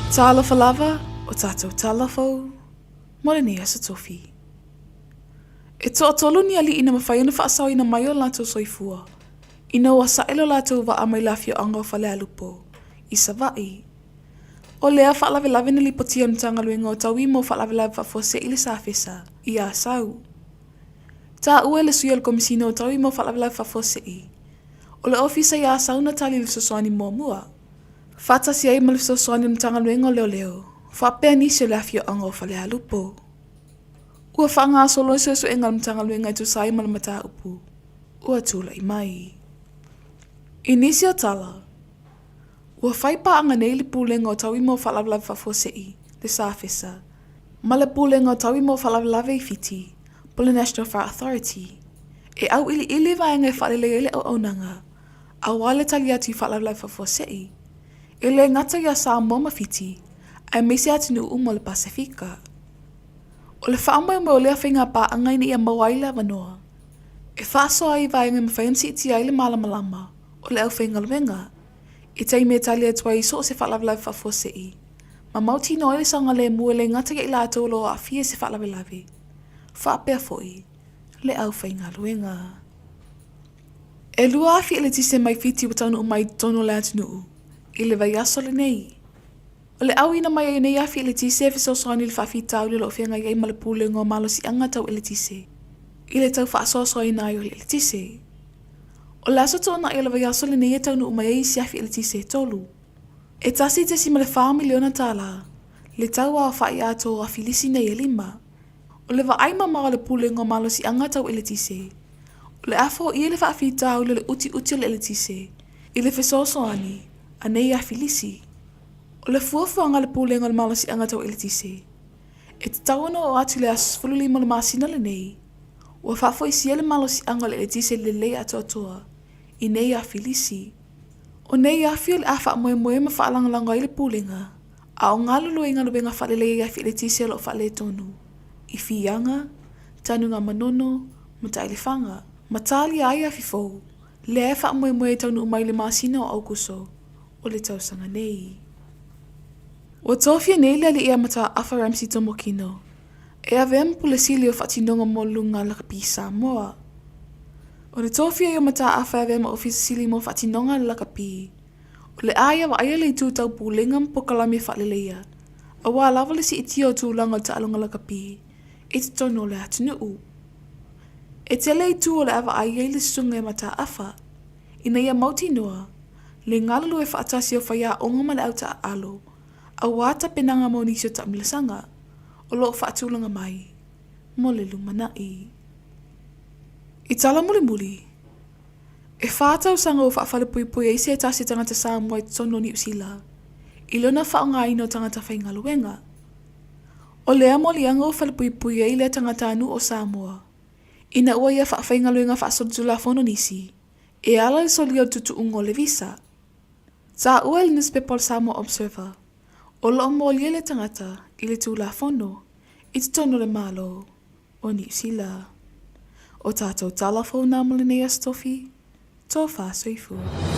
Tala Fou o tātou Tala Fou, mole ni Aso Tofi. E toa tolu ni ali ina mawhaiona whaasau ina mai o lātou soifua. Ina ua saelo lātou wa amai lafio anga o whale alupo. I savai. O lea whaalawe na li potia mtanga luenga o tawi mo whaalawe whafua se ili sāwhesa. I a sau. Tā ue le suia le komisina o tawi mo whaalawe whafua se i. O le ofisa i a sau na tali le sosoani mua mua. Fata si ai ma le sosoani mtanga luenga o leo leo. Whapea nisi o lafio anga o whale alupo. Ua whaanga solo so engal mtanga luenga i tu sai ma le mata upu. Ua tula i mai. I nisi o tala. Ua whaipa anga nei li pūlenga o tawi mo whalawalawe whafua se i, le sāwhesa. Ma le pūlenga o tawi mo whalawalawe i fiti, po le National Fire Authority. E au ili vaenga e whalele ele o aunanga, a wale tali atu i whalawalawe whafua se i. E le ngata ia sā moma fiti, ai mesi atu nu umo le Pasifika. O le whaamai mo lea whinga pā angai ni ia mawaila wanoa. E whaasoa ai vaenga me whainsi iti ai le malamalama, o le au whinga luenga. I tei me tali atua i so se whalawalawe whafua se i. Ma mauti no ele sanga le mua le ngata ke ila atolo a fie se whalawalawe. Whaapea foi, le au whainga luenga. E lua afi ele tise mai fiti wa taunu mai tono le atunuu. I le vai aso le nei. O le au ina mai nei afi ele tise e fiso soani le whaafi tau le lo whianga iei ma le pūlenga o malo si anga tau ele tise. I le tau whaasoa soai na yo le ele tise. O le aso tōna e le vai aso le nei e taunu umai si afi ele tise tolu. E tasi te si ma le wha miliona tala. Le tau a whai ato a filisi nei e 5. O le va aima maa le pūlenga o malo si anga tau ele tise. O le afo i le whaafi tau le uti le ele tise. I le fesoso ani. A nei a filisi. O le fuafuanga le pūlenga le malo si anga tau ele tise. E te tauana o atu le asfulu 5 le masina le nei. Ua whafo i si ele malo si anga le ele tise le lei ato atoa. I nei a filisi. O nei a fio le afa moe ma whaalangalanga i le pūlenga. A o ngā luluenga luenga whalele i a fi le tise lo whale tonu. I whianga, tanunga manono, mata i le whanga. Matali ai a fifou. Le afa moe taunu umai le masina o aukuso. O le tausanga nei. Ua tofia nei le ali ia mata afa Ramsi Tomokino. E a vem pule sili o whatinonga mo lunga laka pisa moa. O le tofia ia mata afa vem o ofisa sili mo whatinonga laka pi. O le aia wa aia le tūtau pūlengam po kalami whaleleia. A wā lava le si iti o tūlanga o taalonga laka pi. E te tono le atunuu. E te lei tū o le awa aia i le sunga e mata afa. Ina ia mauti noa. Le ngalalu e whaatasi o whaia onga ma le auta a alo. A wata penanga mo nisio ta milasanga. O loo whaatulanga mai. Mo le lumanai. I tala muli. E whātau sanga o whaafale pui e ise e tasi tangata Samoa i tono ni usila. I lona whaonga ino tangata whainga luenga. O lea moli anga o whale pui e ile tangata anu o Samoa. Ina ua ia whainga luenga whaasodula fono nisi. E ala le soli o tutu ungo le visa. Ta ua le newspaper Samoa Observer. O loo moli le tangata i le tūla fono. I te tono le malo o ni usila. O tātou Tala Fou nā mole nei Aso Tofi, tō whā soifua.